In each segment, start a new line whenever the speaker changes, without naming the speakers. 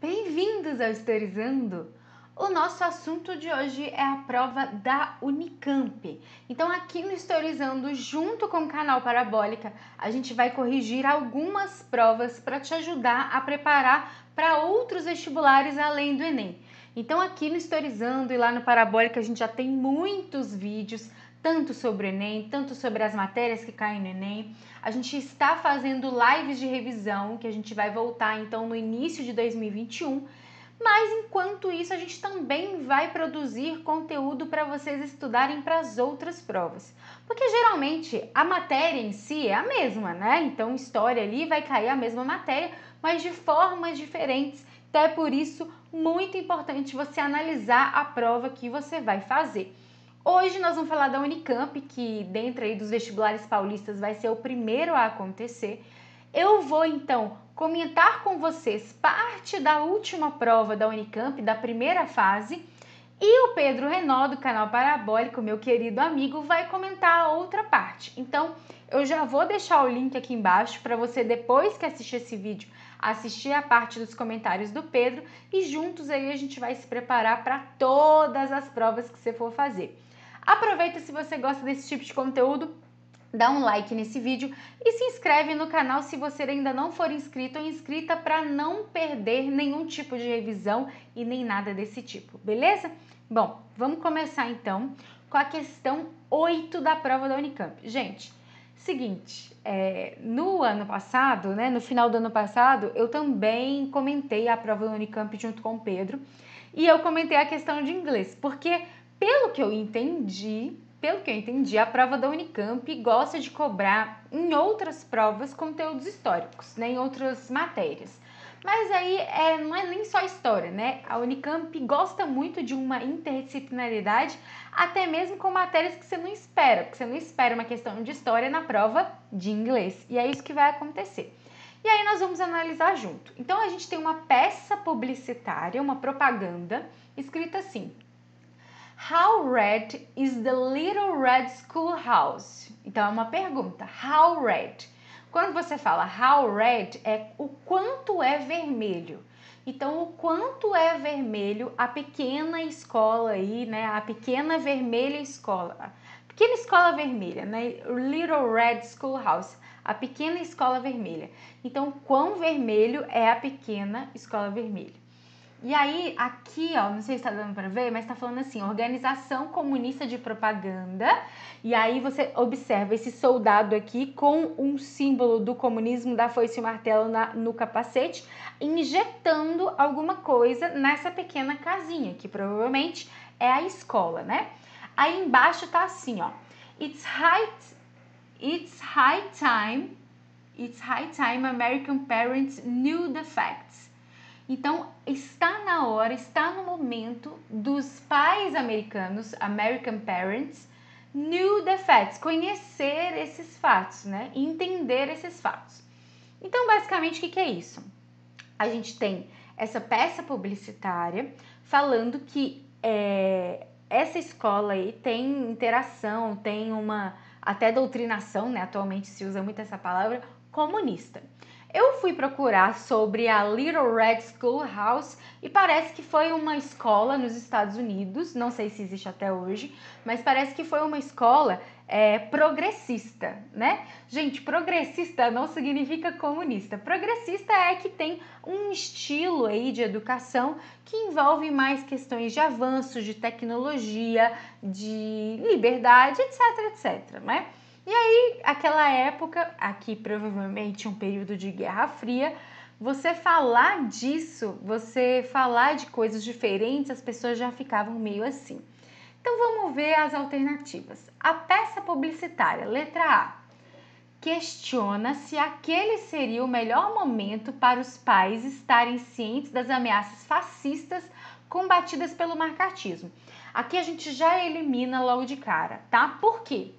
Bem-vindos ao Historizando! O nosso assunto de hoje é a prova da Unicamp. Então aqui no Historizando, junto com o canal Parabólica, a gente vai corrigir algumas provas para te ajudar a preparar para outros vestibulares além do Enem. Então aqui no Historizando e lá no Parabólica a gente já tem muitos vídeos, tanto sobre o Enem, tanto sobre as matérias que caem no Enem. A gente está fazendo lives de revisão, que a gente vai voltar então no início de 2021, mas enquanto isso a gente também vai produzir conteúdo para vocês estudarem para as outras provas. Porque geralmente a matéria em si é a mesma, né? Então história ali vai cair a mesma matéria, mas de formas diferentes. Então é por isso muito importante você analisar a prova que você vai fazer. Hoje nós vamos falar da Unicamp, que dentro aí dos vestibulares paulistas vai ser o primeiro a acontecer. Eu vou então comentar com vocês parte da última prova da Unicamp, da primeira fase, e o Pedro Renó, do canal Parabólico, meu querido amigo, vai comentar a outra parte. Então, eu já vou deixar o link aqui embaixo para você, depois que assistir esse vídeo, assistir a parte dos comentários do Pedro e juntos aí a gente vai se preparar para todas as provas que você for fazer. Aproveita, se você gosta desse tipo de conteúdo, dá um like nesse vídeo e se inscreve no canal se você ainda não for inscrito ou inscrita para não perder nenhum tipo de revisão e nem nada desse tipo, beleza? Bom, vamos começar então com a questão 8 da prova da Unicamp. Gente, seguinte, no ano passado, né, no final do ano passado, eu também comentei a prova da Unicamp junto com o Pedro e eu comentei a questão de inglês, porque pelo que eu entendi, a prova da Unicamp gosta de cobrar em outras provas conteúdos históricos, né, em outras matérias. Mas aí não é nem só história, né? A Unicamp gosta muito de uma interdisciplinaridade, até mesmo com matérias que você não espera, porque você não espera uma questão de história na prova de inglês. E é isso que vai acontecer. E aí nós vamos analisar junto. Então a gente tem uma peça publicitária, uma propaganda, escrita assim: How red is the little red schoolhouse? Então é uma pergunta. How red? Quando você fala how red, é o quanto é vermelho. Então, o quanto é vermelho a pequena escola aí, né? A pequena vermelha escola. A pequena escola vermelha, né? Little red schoolhouse. A pequena escola vermelha. Então, quão vermelho é a pequena escola vermelha? E aí, aqui, ó, não sei se tá dando para ver, mas tá falando assim, Organização Comunista de Propaganda. E aí você observa esse soldado aqui com um símbolo do comunismo, da foice e martelo no capacete, injetando alguma coisa nessa pequena casinha, que provavelmente é a escola, né? Aí embaixo tá assim, ó, It's high time American parents knew the facts. Então, está na hora, está no momento dos pais americanos, American parents, knew the facts, conhecer esses fatos, né? Entender esses fatos. Então, basicamente, o que é isso? A gente tem essa peça publicitária falando que essa escola aí tem interação, tem uma até doutrinação, né? Atualmente se usa muito essa palavra, comunista. Eu fui procurar sobre a Little Red Schoolhouse e parece que foi uma escola nos Estados Unidos, não sei se existe até hoje, mas parece que foi uma escola progressista, né? Gente, progressista não significa comunista. Progressista é que tem um estilo aí de educação que envolve mais questões de avanço, de tecnologia, de liberdade, etc, etc, né? E aí, aquela época, aqui provavelmente um período de Guerra Fria, você falar disso, você falar de coisas diferentes, as pessoas já ficavam meio assim. Então vamos ver as alternativas. A peça publicitária, letra A, questiona se aquele seria o melhor momento para os pais estarem cientes das ameaças fascistas combatidas pelo marxismo. Aqui a gente já elimina logo de cara, tá? Por quê?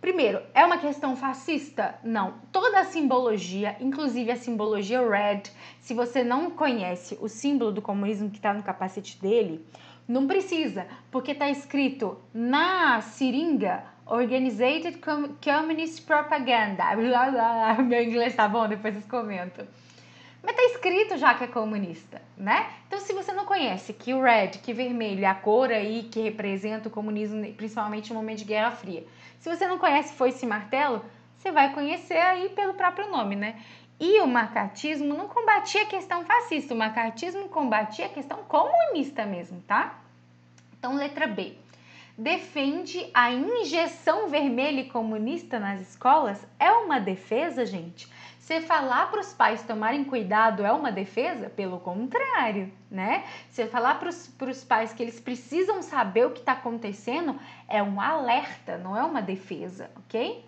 Primeiro, é uma questão fascista? Não. Toda a simbologia, inclusive a simbologia red, se você não conhece o símbolo do comunismo que está no capacete dele, não precisa, porque está escrito na seringa Organized Communist Propaganda. Blá, blá, blá. Meu inglês tá bom? Depois vocês comentam. Mas tá escrito já que é comunista, né? Então, se você não conhece que o red, que vermelho, é a cor aí que representa o comunismo, principalmente no momento de Guerra Fria. Se você não conhece foice e martelo, você vai conhecer aí pelo próprio nome, né? E o macartismo não combatia a questão fascista, o macartismo combatia a questão comunista mesmo, tá? Então, letra B. Defende a injeção vermelha e comunista nas escolas? É uma defesa, gente? Você falar para os pais tomarem cuidado é uma defesa? Pelo contrário, né? Você falar para os pais que eles precisam saber o que está acontecendo é um alerta, não é uma defesa, ok?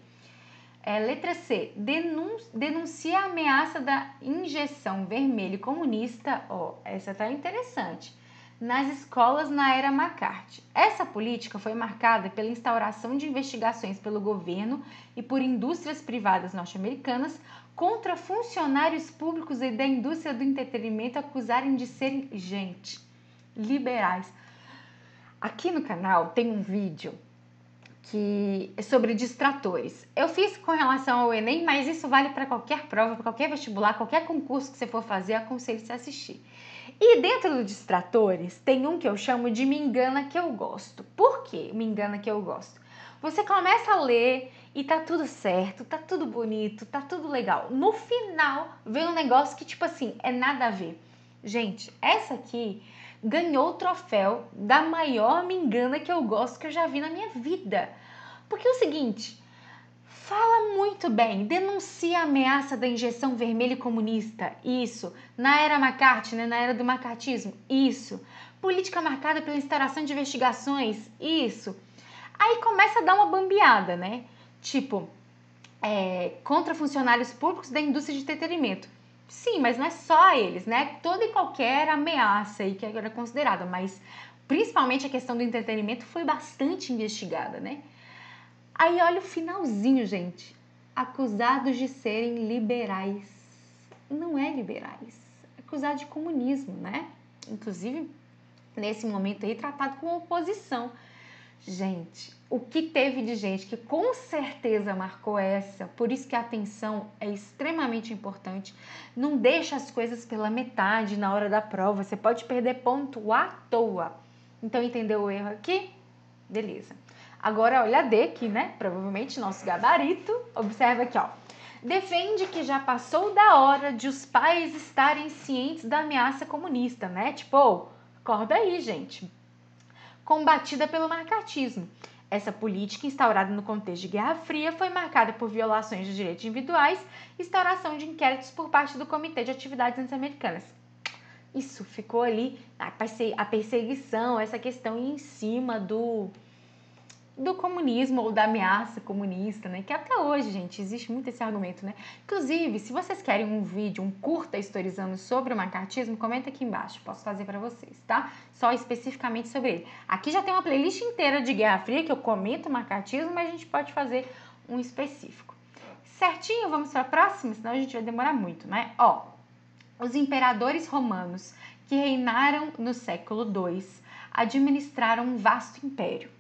Letra C. Denuncia a ameaça da injeção vermelha e comunista. Essa tá interessante. Nas escolas na era McCarthy. Essa política foi marcada pela instauração de investigações pelo governo e por indústrias privadas norte-americanas contra funcionários públicos e da indústria do entretenimento acusarem de serem, gente, liberais. Aqui no canal tem um vídeo que é sobre distratores. Eu fiz com relação ao Enem, mas isso vale para qualquer prova, para qualquer vestibular, qualquer concurso que você for fazer, aconselho você a assistir. E dentro dos distratores, tem um que eu chamo de Me Engana Que Eu Gosto. Por que Me Engana Que Eu Gosto? Você começa a ler e tá tudo certo, tá tudo bonito, tá tudo legal. No final, vem um negócio que, tipo assim, é nada a ver. Gente, essa aqui ganhou o troféu da maior Me Engana Que Eu Gosto que eu já vi na minha vida. Porque é o seguinte, fala muito bem, denuncia a ameaça da injeção vermelha comunista, isso. Na era McCarthy, né, na era do macartismo, isso. Política marcada pela instauração de investigações, isso. Aí começa a dar uma bambeada, né? Tipo, contra funcionários públicos da indústria de entretenimento. Sim, mas não é só eles, né? Toda e qualquer ameaça aí que era considerada, mas principalmente a questão do entretenimento foi bastante investigada, né? Aí olha o finalzinho, gente. Acusados de serem liberais. Não é liberais. Acusado de comunismo, né? Inclusive, nesse momento aí, tratado como oposição. Gente, o que teve de gente que com certeza marcou essa, por isso que a atenção é extremamente importante. Não deixa as coisas pela metade na hora da prova, você pode perder ponto à toa. Então, entendeu o erro aqui? Beleza. Agora, olha a D aqui, né? Provavelmente nosso gabarito. Observa aqui, ó. Defende que já passou da hora de os pais estarem cientes da ameaça comunista, né? Tipo, acorda aí, gente. Combatida pelo macartismo. Essa política, instaurada no contexto de Guerra Fria, foi marcada por violações de direitos individuais e instauração de inquéritos por parte do Comitê de Atividades Anti-Americanas. Isso ficou ali, a perseguição, essa questão em cima do comunismo ou da ameaça comunista, né? Que até hoje, gente, existe muito esse argumento, né? Inclusive, se vocês querem um vídeo, um curta historizando sobre o macartismo, comenta aqui embaixo, posso fazer para vocês, tá? Só especificamente sobre ele. Aqui já tem uma playlist inteira de Guerra Fria que eu comento o macartismo, mas a gente pode fazer um específico. Certinho? Vamos para a próxima, senão a gente vai demorar muito, né? Os imperadores romanos que reinaram no século II administraram um vasto império.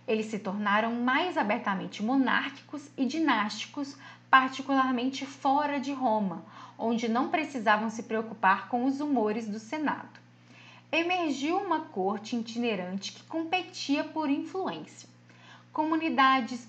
Eles se tornaram mais abertamente monárquicos e dinásticos, particularmente fora de Roma, onde não precisavam se preocupar com os humores do Senado. Emergiu uma corte itinerante que competia por influência. Comunidades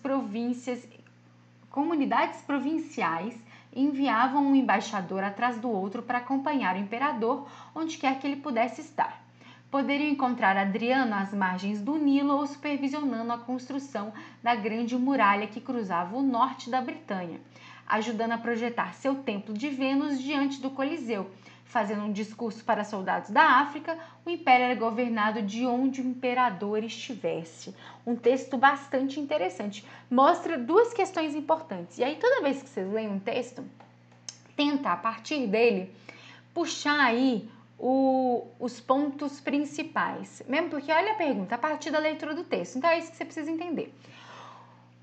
provinciais enviavam um embaixador atrás do outro para acompanhar o imperador onde quer que ele pudesse estar. Poderiam encontrar Adriano às margens do Nilo ou supervisionando a construção da grande muralha que cruzava o norte da Bretanha, ajudando a projetar seu templo de Vênus diante do Coliseu. Fazendo um discurso para soldados da África, o império era governado de onde o imperador estivesse. Um texto bastante interessante. Mostra duas questões importantes. E aí, toda vez que vocês leem um texto, tenta, a partir dele, puxar aí os pontos principais. Mesmo porque, olha a pergunta, a partir da leitura do texto. Então, é isso que você precisa entender.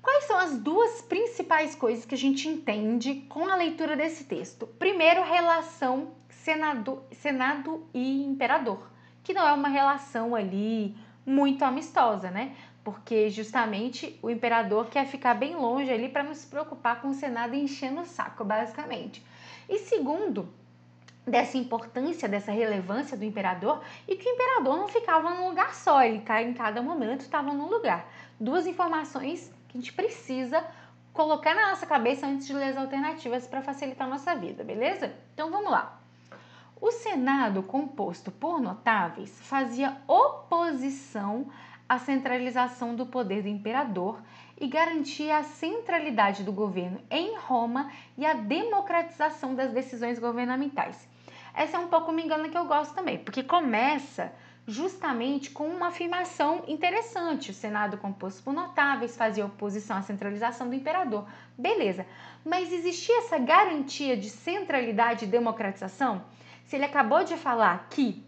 Quais são as duas principais coisas que a gente entende com a leitura desse texto? Primeiro, relação Senado e imperador, que não é uma relação ali muito amistosa, né? Porque justamente o imperador quer ficar bem longe ali para não se preocupar com o Senado enchendo o saco, basicamente. E segundo, dessa importância, dessa relevância do imperador e que o imperador não ficava num lugar só, ele em cada momento estava num lugar. Duas informações que a gente precisa colocar na nossa cabeça antes de ler as alternativas para facilitar a nossa vida, beleza? Então vamos lá. O Senado, composto por notáveis, fazia oposição à centralização do poder do imperador e garantia a centralidade do governo em Roma e a democratização das decisões governamentais. Essa é um pouco uma engana que eu gosto também, porque começa justamente com uma afirmação interessante. O Senado, composto por notáveis, fazia oposição à centralização do imperador. Beleza, mas existia essa garantia de centralidade e democratização? Se ele acabou de falar que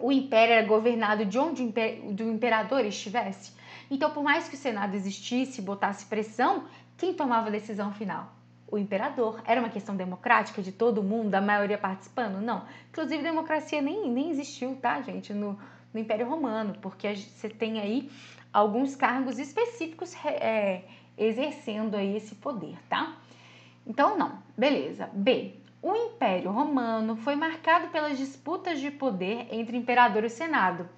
o império era governado de onde o imperador estivesse, então por mais que o Senado existisse e botasse pressão, quem tomava a decisão final? O imperador. Era uma questão democrática de todo mundo, da maioria participando? Não. Inclusive, democracia nem existiu, tá, gente, no Império Romano, porque você tem aí alguns cargos específicos exercendo aí esse poder, tá? Então, não. Beleza. B. O Império Romano foi marcado pelas disputas de poder entre o imperador e o Senado.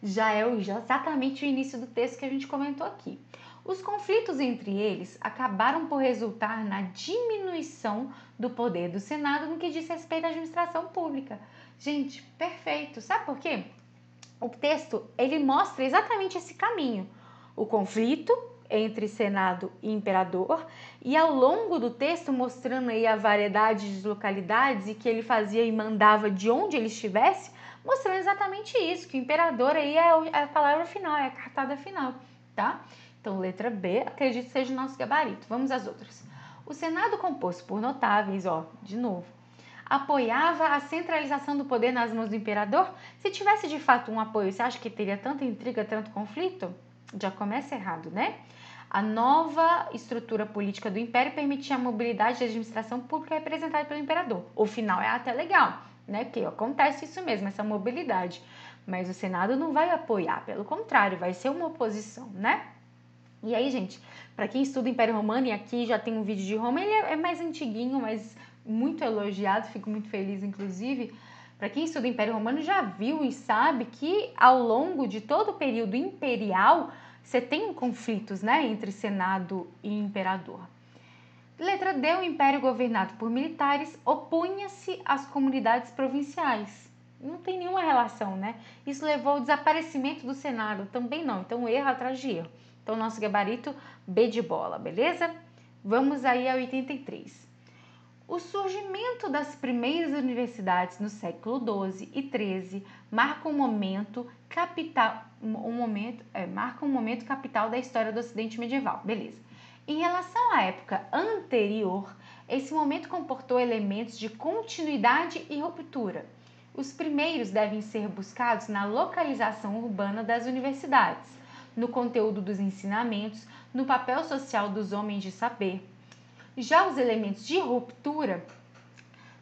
Já é exatamente o início do texto que a gente comentou aqui. Os conflitos entre eles acabaram por resultar na diminuição do poder do Senado no que diz respeito à administração pública. Gente, perfeito. Sabe por quê? O texto, ele mostra exatamente esse caminho. O conflito entre Senado e Imperador, e ao longo do texto mostrando aí a variedade de localidades e que ele fazia e mandava de onde ele estivesse, mostrando exatamente isso, que o Imperador aí é a palavra final, é a cartada final, tá? Então, letra B, acredito que seja o nosso gabarito. Vamos às outras. O Senado, composto por notáveis, de novo, apoiava a centralização do poder nas mãos do imperador? Se tivesse de fato um apoio, você acha que teria tanta intriga, tanto conflito? Já começa errado, né? A nova estrutura política do império permitia a mobilidade da administração pública representada pelo imperador. O final é até legal, né? Porque acontece isso mesmo, essa mobilidade. Mas o Senado não vai apoiar, pelo contrário, vai ser uma oposição, né? E aí, gente, para quem estuda Império Romano, e aqui já tem um vídeo de Roma, ele é mais antiguinho, mas muito elogiado, fico muito feliz, inclusive. Para quem estuda Império Romano já viu e sabe que ao longo de todo o período imperial, você tem conflitos, né, entre Senado e Imperador. Letra D, o Império governado por militares opunha-se às comunidades provinciais. Não tem nenhuma relação, né? Isso levou ao desaparecimento do Senado, também não. Então, erro atrás de erro. Então, nosso gabarito B de bola, beleza? Vamos aí ao 83. O surgimento das primeiras universidades no século XII e XIII marca um momento capital da história do Ocidente medieval, beleza. Em relação à época anterior, esse momento comportou elementos de continuidade e ruptura. Os primeiros devem ser buscados na localização urbana das universidades, no conteúdo dos ensinamentos, no papel social dos homens de saber. Já os elementos de ruptura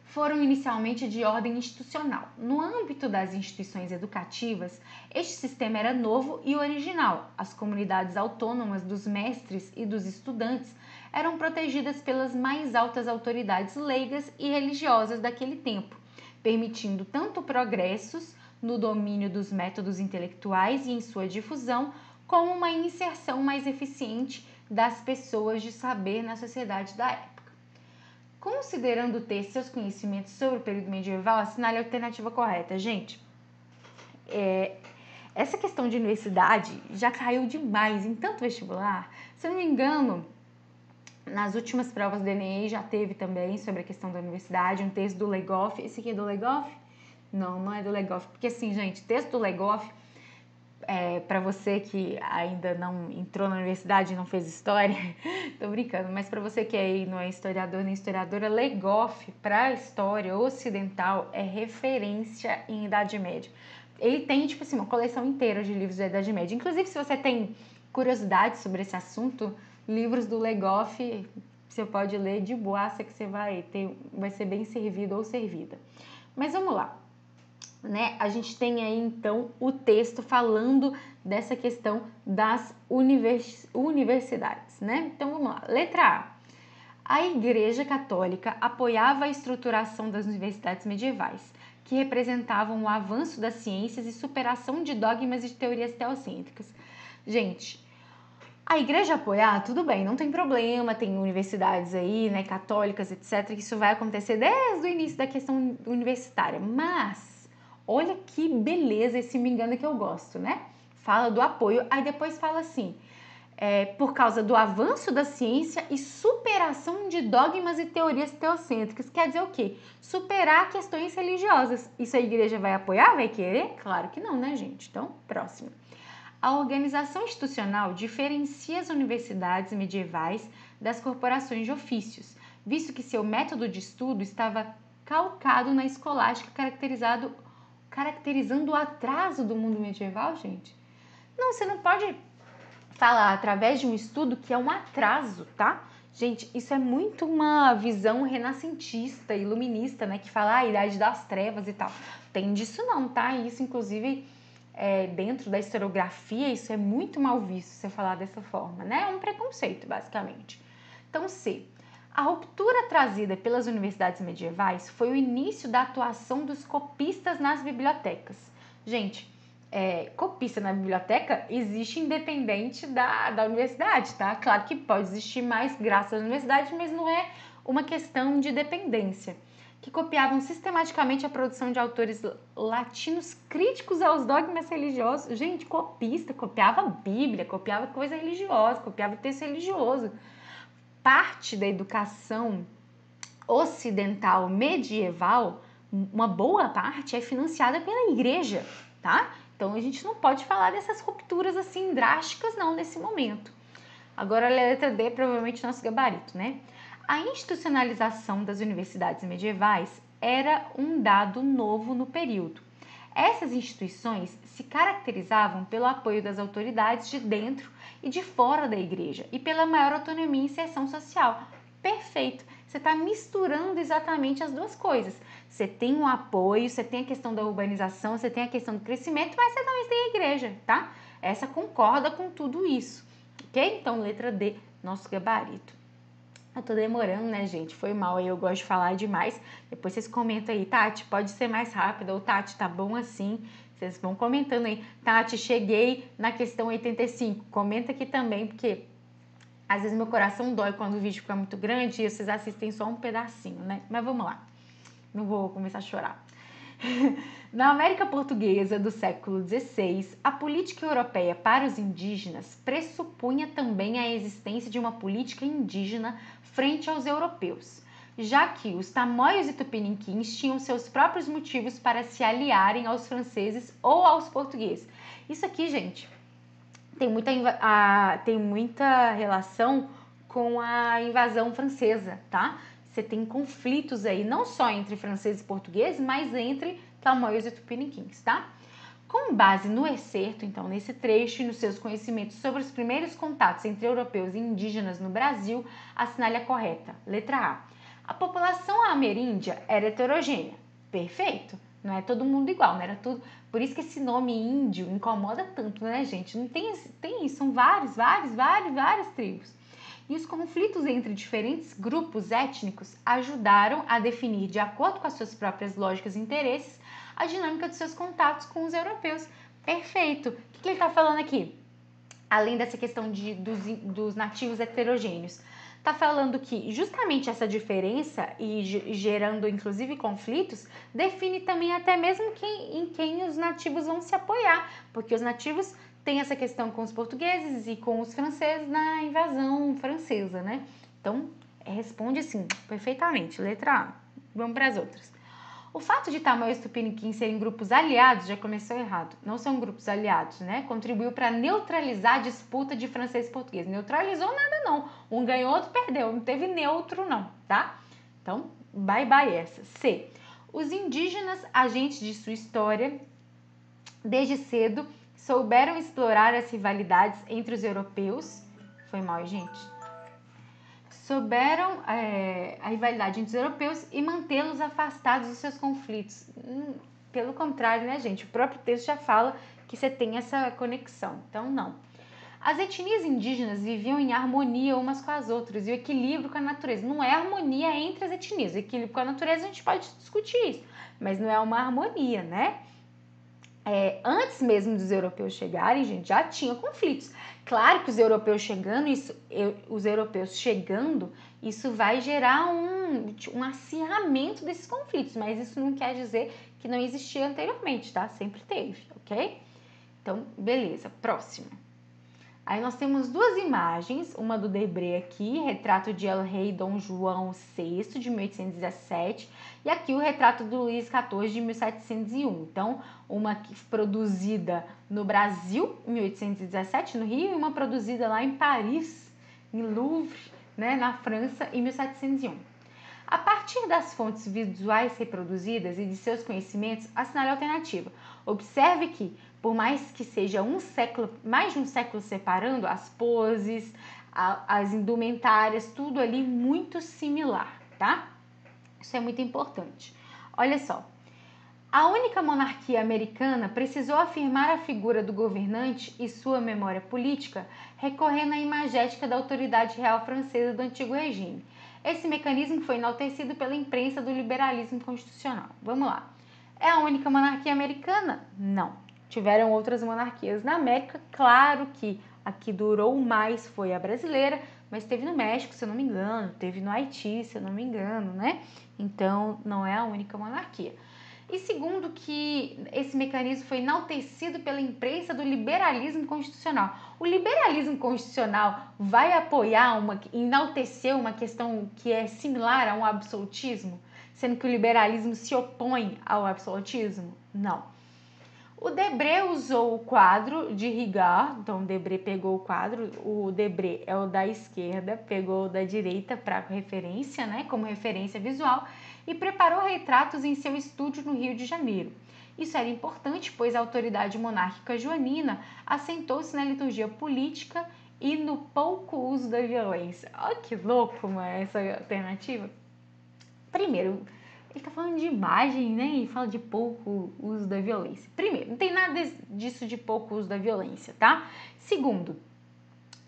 foram inicialmente de ordem institucional. No âmbito das instituições educativas, este sistema era novo e original. As comunidades autônomas dos mestres e dos estudantes eram protegidas pelas mais altas autoridades leigas e religiosas daquele tempo, permitindo tanto progressos no domínio dos métodos intelectuais e em sua difusão, como uma inserção mais eficiente das pessoas de saber na sociedade da época. Considerando o texto e seus conhecimentos sobre o período medieval, assinale a alternativa correta. Gente, essa questão de universidade já caiu demais em tanto vestibular. Se eu não me engano, nas últimas provas do Enem já teve também sobre a questão da universidade, um texto do Legoff. Esse aqui é do Legoff? Não, não é do Legoff. Porque assim, gente, texto do Legoff, para você que ainda não entrou na universidade e não fez história, tô brincando, mas para você que aí não é historiador nem historiadora, Legoff para história ocidental é referência em Idade Média. Ele tem, tipo assim, uma coleção inteira de livros da Idade Média. Inclusive, se você tem curiosidade sobre esse assunto, livros do Legoff, você pode ler de boaça que você vai ser bem servido ou servida. Mas vamos lá. Né? A gente tem aí então o texto falando dessa questão das universidades, né? Então vamos lá. Letra A. A Igreja Católica apoiava a estruturação das universidades medievais, que representavam o avanço das ciências e superação de dogmas e teorias teocêntricas. Gente, a igreja apoiar, tudo bem, não tem problema, tem universidades aí, né, católicas, etc, que isso vai acontecer desde o início da questão universitária, mas olha que beleza esse me engano que eu gosto, né? Fala do apoio, aí depois fala assim, por causa do avanço da ciência e superação de dogmas e teorias teocêntricas. Quer dizer o quê? Superar questões religiosas. Isso a igreja vai apoiar? Vai querer? Claro que não, né, gente? Então, próximo. A organização institucional diferencia as universidades medievais das corporações de ofícios, visto que seu método de estudo estava calcado na escolástica, caracterizando o atraso do mundo medieval, gente. Não, você não pode falar através de um estudo que é um atraso, tá? Gente, isso é muito uma visão renascentista, iluminista, né? Que fala a idade das trevas e tal. Tem disso não, tá? Isso, inclusive, dentro da historiografia, isso é muito mal visto, você falar dessa forma, né? É um preconceito, basicamente. Então, C. A ruptura trazida pelas universidades medievais foi o início da atuação dos copistas nas bibliotecas. Gente, copista na biblioteca existe independente da universidade, tá? Claro que pode existir mais graças à universidade, mas não é uma questão de dependência. Que copiavam sistematicamente a produção de autores latinos críticos aos dogmas religiosos. Gente, copista, copiava a Bíblia, copiava coisa religiosa, copiava texto religioso. Parte da educação ocidental medieval, uma boa parte é financiada pela igreja, tá? Então a gente não pode falar dessas rupturas assim drásticas não nesse momento. Agora a letra D, provavelmente nosso gabarito, né? A institucionalização das universidades medievais era um dado novo no período. Essas instituições se caracterizavam pelo apoio das autoridades de dentro e de fora da igreja e pela maior autonomia e inserção social. Perfeito! Você está misturando exatamente as duas coisas. Você tem um apoio, você tem a questão da urbanização, você tem a questão do crescimento, mas você também tem a igreja, tá? Essa concorda com tudo isso, ok? Então, letra D, nosso gabarito. Eu tô demorando, né, gente? Foi mal aí, eu gosto de falar demais. Depois vocês comentam aí, Tati, pode ser mais rápido, ou Tati, tá bom assim? Vocês vão comentando aí. Tati, cheguei na questão 85. Comenta aqui também, porque às vezes meu coração dói quando o vídeo fica muito grande e vocês assistem só um pedacinho, né? Mas vamos lá. Não vou começar a chorar. Na América Portuguesa do século XVI, a política europeia para os indígenas pressupunha também a existência de uma política indígena frente aos europeus, já que os tamoios e tupiniquins tinham seus próprios motivos para se aliarem aos franceses ou aos portugueses. Isso aqui, gente, tem muita relação com a invasão francesa, tá? Você tem conflitos aí, não só entre franceses e portugueses, mas entre tamoios e tupiniquins, tá? Com base no excerto, então, nesse trecho e nos seus conhecimentos sobre os primeiros contatos entre europeus e indígenas no Brasil, assinale a correta. Letra A. A população ameríndia era heterogênea. Perfeito. Não é todo mundo igual, não era tudo. Por isso que esse nome índio incomoda tanto, né, gente? Não tem isso, são várias tribos. E os conflitos entre diferentes grupos étnicos ajudaram a definir, de acordo com as suas próprias lógicas e interesses, a dinâmica de seus contatos com os europeus. Perfeito! O que ele está falando aqui? Além dessa questão dos nativos heterogêneos. Está falando que justamente essa diferença e gerando inclusive conflitos define também até mesmo em quem os nativos vão se apoiar, porque os nativos têm essa questão com os portugueses e com os franceses na invasão francesa, né? Então, responde assim, perfeitamente, letra A. Vamos para as outras. O fato de Tamoios e Tupiniquins serem grupos aliados já começou errado. Não são grupos aliados, né? Contribuiu para neutralizar a disputa de francês e português. Neutralizou nada não. Um ganhou, outro perdeu. Não teve neutro não, tá? Então, bye bye essa. C. Os indígenas, agentes de sua história, desde cedo, souberam explorar as rivalidades entre os europeus. Foi mal, gente. Souberam a rivalidade entre os europeus e mantê-los afastados dos seus conflitos. Pelo contrário, né, gente? O próprio texto já fala que você tem essa conexão. Então, não. As etnias indígenas viviam em harmonia umas com as outras e o equilíbrio com a natureza. Não é harmonia entre as etnias, o equilíbrio com a natureza a gente pode discutir isso, mas não é uma harmonia, né? Antes mesmo dos europeus chegarem, gente, já tinha conflitos. Claro que os europeus chegando, isso vai gerar um acirramento desses conflitos, mas isso não quer dizer que não existia anteriormente, tá? Sempre teve, ok? Então, beleza, próximo. Aí nós temos duas imagens, uma do Debré aqui, retrato de El Rei Dom João VI, de 1817, e aqui o retrato do Luís XIV, de 1701. Então, uma produzida no Brasil, em 1817, no Rio, e uma produzida lá em Paris, em Louvre, né, na França, em 1701. A partir das fontes visuais reproduzidas e de seus conhecimentos, assinale a alternativa. Observe que, por mais que seja mais de um século separando, as poses, as indumentárias, tudo ali muito similar, tá? Isso é muito importante. Olha só, a única monarquia americana precisou afirmar a figura do governante e sua memória política, recorrendo à imagética da autoridade real francesa do antigo regime. Esse mecanismo foi enaltecido pela imprensa do liberalismo constitucional. Vamos lá. É a única monarquia americana? Não. Tiveram outras monarquias na América, claro que a que durou mais foi a brasileira, mas teve no México, se eu não me engano, teve no Haiti, se eu não me engano, né? Então, não é a única monarquia. E segundo, que esse mecanismo foi enaltecido pela imprensa do liberalismo constitucional. O liberalismo constitucional vai apoiar, enaltecer uma questão que é similar a um absolutismo, sendo que o liberalismo se opõe ao absolutismo? Não. O Debré usou o quadro de Rigard, então o Debré pegou o quadro, o Debré é o da esquerda, pegou o da direita para referência, né, como referência visual, e preparou retratos em seu estúdio no Rio de Janeiro. Isso era importante, pois a autoridade monárquica joanina assentou-se na liturgia política e no pouco uso da violência. Olha que louco, essa alternativa. Primeiro, ele tá falando de imagem, né? E fala de pouco uso da violência. Primeiro, não tem nada disso de pouco uso da violência, tá? Segundo,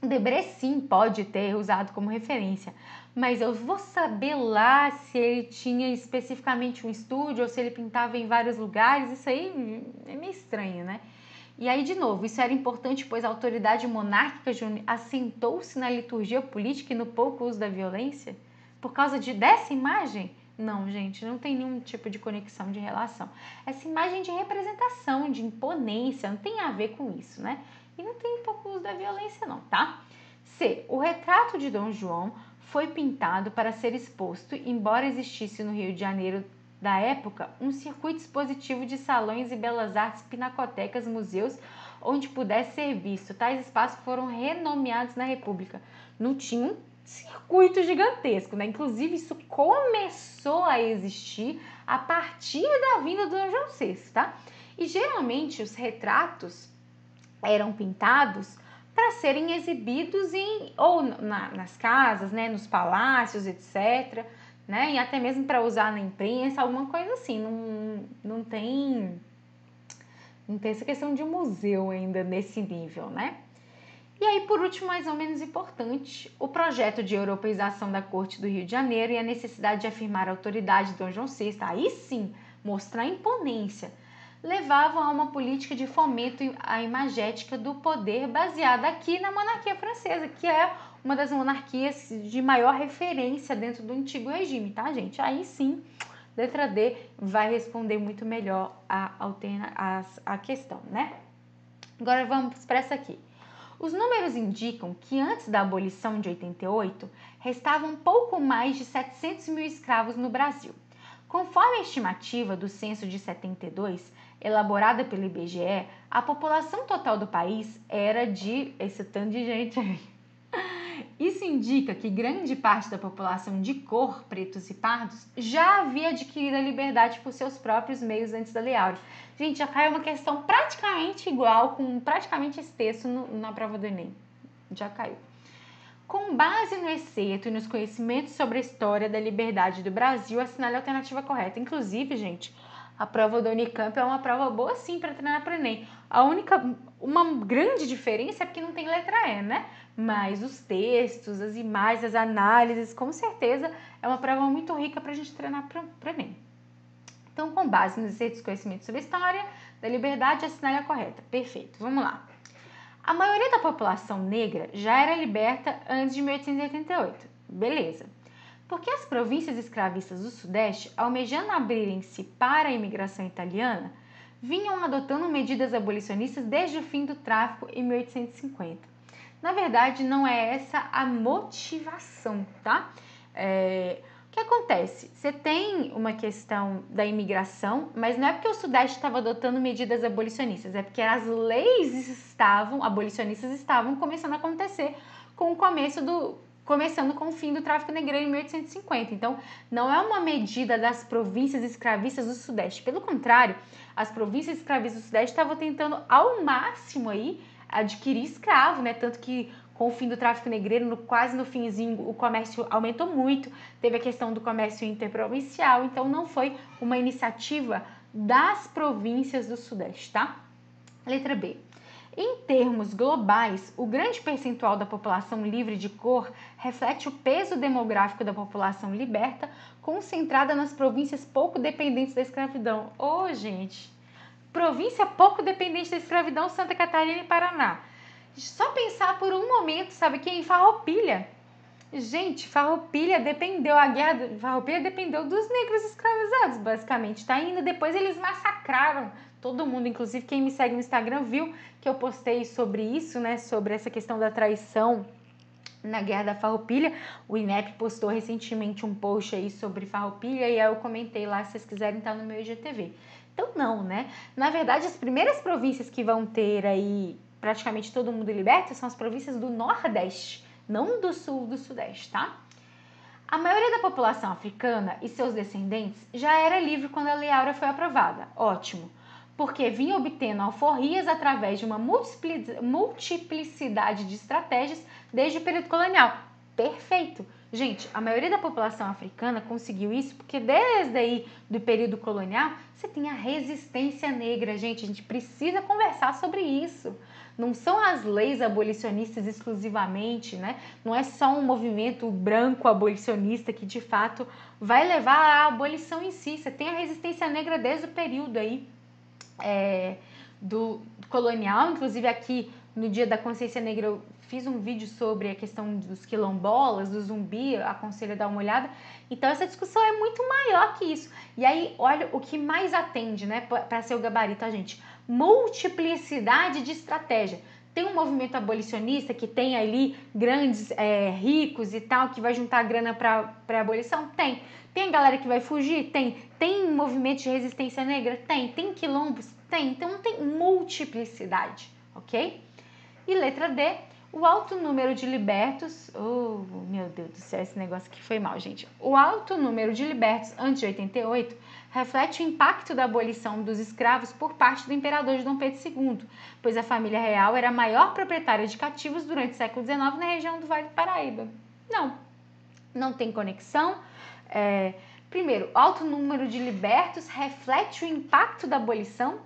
o Debré sim pode ter usado como referência, mas eu vou saber lá se ele tinha especificamente um estúdio ou se ele pintava em vários lugares. Isso aí é meio estranho, né? E aí, de novo, isso era importante, pois a autoridade monárquica assentou-se na liturgia política e no pouco uso da violência por causa dessa imagem? Não, gente, não tem nenhum tipo de conexão de relação. Essa imagem de representação, de imponência, não tem a ver com isso, né? E não tem pouco uso da violência não, tá? C. O retrato de Dom João foi pintado para ser exposto, embora existisse no Rio de Janeiro da época um circuito expositivo de salões e belas artes, pinacotecas, museus, onde pudesse ser visto. Tais espaços foram renomeados na República. Não tinha circuito gigantesco, né? Inclusive, isso começou a existir a partir da vinda do Dom João VI, tá? E geralmente os retratos eram pintados para serem exibidos nas casas, né? Nos palácios, etc., né? E até mesmo para usar na imprensa, alguma coisa assim. Não tem essa questão de um museu ainda nesse nível, né? E aí, por último, mais ou menos importante, o projeto de europeização da Corte do Rio de Janeiro e a necessidade de afirmar a autoridade de Dom João VI, aí sim, mostrar imponência, levavam a uma política de fomento à imagética do poder baseada aqui na monarquia francesa, que é uma das monarquias de maior referência dentro do antigo regime, tá, gente? Aí sim, letra D vai responder muito melhor a questão, né? Agora vamos para essa aqui. Os números indicam que antes da abolição de 88, restavam pouco mais de 700 mil escravos no Brasil. Conforme a estimativa do censo de 72, elaborada pelo IBGE, a população total do país era de esse tanto de gente aí. Isso indica que grande parte da população de cor, pretos e pardos, já havia adquirido a liberdade por seus próprios meios antes da Lei Áurea. Gente, já caiu uma questão praticamente igual, com praticamente esse texto na prova do Enem. Já caiu. Com base no excerto e nos conhecimentos sobre a história da liberdade do Brasil, assinale a alternativa correta. Inclusive, gente, A prova da Unicamp é uma prova boa sim para treinar para o Enem. Uma grande diferença é porque não tem letra E, né? Mas os textos, as imagens, as análises, com certeza é uma prova muito rica para a gente treinar para o Enem. Então, com base nos exercícios de conhecimento sobre a história da liberdade, assinale a correta. Perfeito, vamos lá. A maioria da população negra já era liberta antes de 1888. Beleza. Porque as províncias escravistas do Sudeste, almejando abrirem-se para a imigração italiana, vinham adotando medidas abolicionistas desde o fim do tráfico em 1850. Na verdade, não é essa a motivação, tá? O que acontece? Você tem uma questão da imigração, mas não é porque o Sudeste estava adotando medidas abolicionistas, é porque as leis abolicionistas estavam começando a acontecer começando com o fim do tráfico negreiro em 1850. Então, não é uma medida das províncias escravistas do Sudeste. Pelo contrário, as províncias escravistas do Sudeste estavam tentando ao máximo aí adquirir escravo, né? Tanto que com o fim do tráfico negreiro, quase no finzinho, o comércio aumentou muito, teve a questão do comércio interprovincial, então não foi uma iniciativa das províncias do Sudeste, tá? Letra B. Em termos globais, o grande percentual da população livre de cor reflete o peso demográfico da população liberta, concentrada nas províncias pouco dependentes da escravidão. Gente, província pouco dependente da escravidão, Santa Catarina e Paraná. Só pensar por um momento, sabe quem? Farroupilha. Gente, Farroupilha dependeu dos negros escravizados, basicamente, tá indo. Depois eles massacraram todo mundo, inclusive quem me segue no Instagram viu que eu postei sobre isso, né, sobre essa questão da traição na Guerra da Farroupilha. O INEP postou recentemente um post aí sobre Farroupilha e aí eu comentei lá, se vocês quiserem estar no meu IGTV. Então não, né? Na verdade, as primeiras províncias que vão ter aí praticamente todo mundo liberto são as províncias do Nordeste, não do Sul, do Sudeste, tá? A maioria da população africana e seus descendentes já era livre quando a Lei Áurea foi aprovada. Ótimo, porque vinha obtendo alforrias através de uma multiplicidade de estratégias desde o período colonial. Perfeito! Gente, a maioria da população africana conseguiu isso porque desde aí do período colonial você tem a resistência negra, gente. A gente precisa conversar sobre isso. Não são as leis abolicionistas exclusivamente, né? Não é só um movimento branco abolicionista que de fato vai levar à abolição em si. Você tem a resistência negra desde o período aí do colonial. Inclusive aqui no Dia da Consciência Negra eu fiz um vídeo sobre a questão dos quilombolas, do zumbi, aconselho a dar uma olhada. Então essa discussão é muito maior que isso. E aí, olha o que mais atende, né, para ser o gabarito, gente. Multiplicidade de estratégia. Tem um movimento abolicionista que tem ali grandes ricos e tal, que vai juntar grana para a abolição? Tem. Tem a galera que vai fugir? Tem. Tem movimento de resistência negra? Tem. Tem quilombos? Tem. Então tem multiplicidade, ok? E letra D, o alto número de libertos... Oh, meu Deus do céu, esse negócio aqui foi mal, gente. O alto número de libertos antes de 88 reflete o impacto da abolição dos escravos por parte do imperador Dom Pedro II, pois a família real era a maior proprietária de cativos durante o século XIX na região do Vale do Paraíba. Não tem conexão. Primeiro, o alto número de libertos reflete o impacto da abolição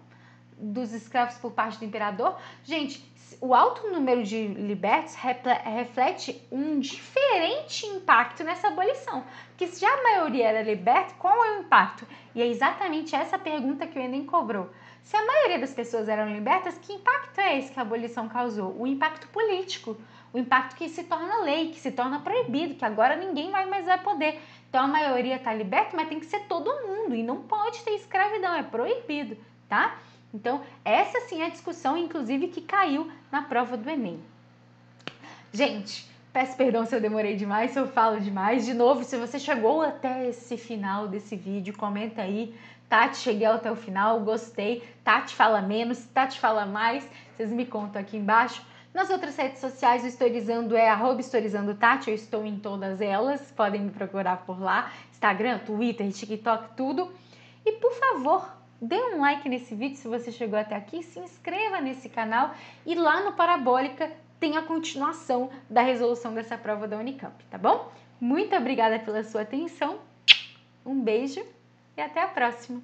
dos escravos por parte do imperador. Gente, o alto número de libertos reflete um diferente impacto nessa abolição. Porque se já a maioria era liberta, qual é o impacto? E é exatamente essa pergunta que o Enem cobrou. Se a maioria das pessoas eram libertas, que impacto é esse que a abolição causou? O impacto político, o impacto que se torna lei, que se torna proibido, que agora ninguém mais vai poder. Então a maioria está liberta, mas tem que ser todo mundo e não pode ter escravidão, é proibido, tá? Então, essa sim é a discussão, inclusive, que caiu na prova do Enem. Gente, peço perdão se eu demorei demais, se eu falo demais. De novo, se você chegou até esse final desse vídeo, comenta aí. Tati, cheguei até o final, gostei. Tati fala menos, Tati fala mais. Vocês me contam aqui embaixo. Nas outras redes sociais, o Historizando é @historizandotati, eu estou em todas elas. Podem me procurar por lá. Instagram, Twitter, TikTok, tudo. E, por favor, dê um like nesse vídeo se você chegou até aqui, se inscreva nesse canal e lá no Parabólica tem a continuação da resolução dessa prova da Unicamp, tá bom? Muito obrigada pela sua atenção, um beijo e até a próxima!